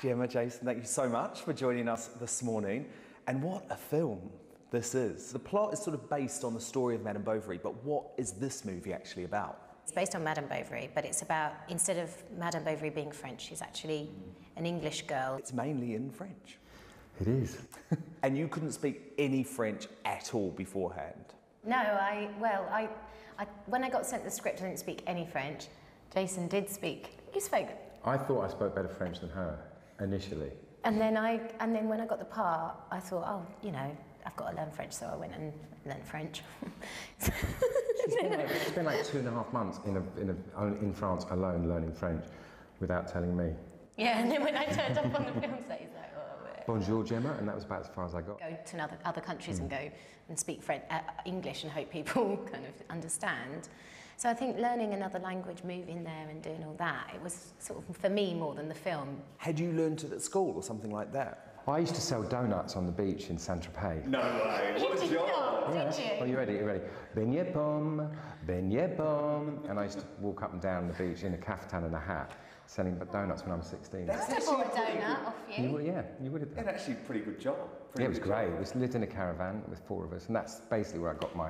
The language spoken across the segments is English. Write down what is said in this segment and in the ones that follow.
Gemma, Jason, thank you so much for joining us this morning. And what a film this is. The plot is sort of based on the story of Madame Bovery, but what is this movie actually about? It's based on Madame Bovery, but it's about, instead of Madame Bovery being French, she's actually an English girl. It's mainly in French. It is. And you couldn't speak any French at all beforehand? No, when I got sent the script, I didn't speak any French. Jason did speak. You spoke. I thought I spoke better French than her, initially. And then when I got the part, I thought, oh, you know, I've got to learn French, so I went and learned French. It's been like 2.5 months in France alone learning French without telling me. Yeah, and then when I turned up on the film set, he's like, oh. Bonjour, Gemma, and that was about as far as I got. Go to other countries and go and speak English and hope people kind of understand. So I think learning another language, moving there and doing all that, it was sort of, for me, more than the film. Had you learned it at school or something like that? I used to sell donuts on the beach in Saint-Tropez. No way, what a job! Did you? Well, you ready? You ready? Beignet pomme, beignet pomme. And I used to walk up and down the beach in a caftan and a hat, selling donuts when I was 16. That's a donut off you. Yeah, you would have done. It's actually a pretty good job. Yeah, it was great. We lived in a caravan with 4 of us, and that's basically where I got my...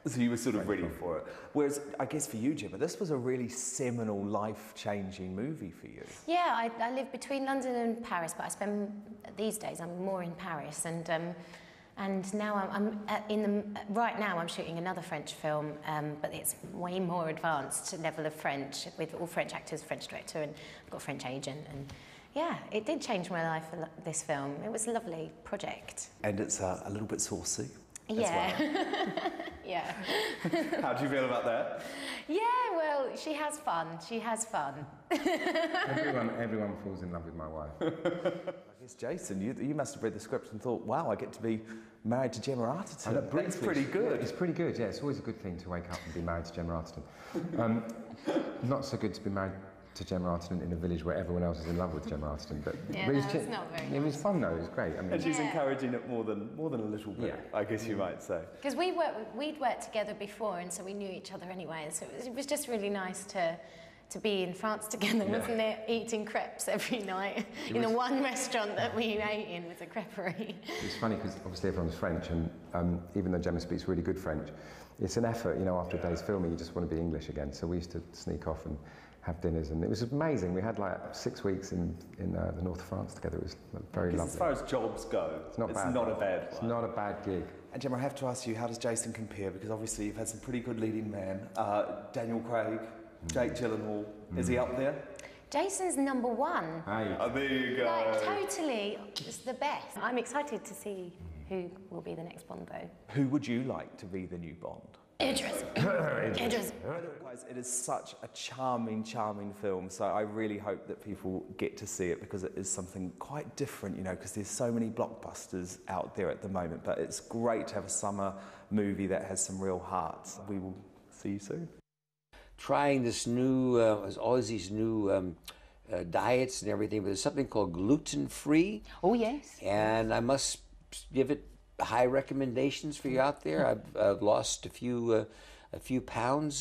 So you were sort of ready for it. Whereas, I guess for you, Gemma, this was a really seminal, life-changing movie for you. Yeah, I live between London and Paris, but I spend, these days, I'm more in Paris. And now right now I'm shooting another French film, but it's way more advanced level of French, with all French actors, French director, and I've got a French agent. And yeah, it did change my life, this film. It was a lovely project. And it's a little bit saucy. Yeah. Well. Yeah. How do you feel about that? Yeah, well, she has fun. She has fun. Everyone falls in love with my wife. I guess, Jason, you must have read the script and thought, wow, I get to be married to Gemma Arterton. That's pretty good. It's pretty good, yeah. It's always a good thing to wake up and be married to Gemma Arterton. Not so good to be married to Gemma Arterton in a village where everyone else is in love with Gemma Arterton, but yeah, it's not very nice. It was fun though. It was great. I mean, and she's encouraging it more than a little bit, yeah. I guess you might say. Because we'd worked together before, and so we knew each other anyway. So it was just really nice to be in France together, wasn't it? Eating crepes every night in the one restaurant that we ate in was a creperie. It's funny because obviously everyone's French, and even though Gemma speaks really good French, it's an effort. You know, after a day's filming, you just want to be English again. So we used to sneak off and have dinners, and it was amazing. We had like 6 weeks in the north of France together. It was very lovely. As far as jobs go, it's not a bad one. It's not a bad gig. And Gemma, I have to ask you, how does Jason compare? Because obviously you've had some pretty good leading men. Daniel Craig, Jake Gyllenhaal. Is he up there? Jason's number 1. Hey. Oh, there you go. Like, totally, it's the best. I'm excited to see who will be the next Bond, though. Who would you like to be the new Bond? Idris. Idris. Guys, it is such a charming, charming film, so I really hope that people get to see it, because it is something quite different, you know, because there's so many blockbusters out there at the moment, but it's great to have a summer movie that has some real heart. We will see you soon. Trying this new, all these new diets and everything, but there's something called gluten-free. Oh, yes. And I must give it high recommendations for you out there. I've lost a few pounds.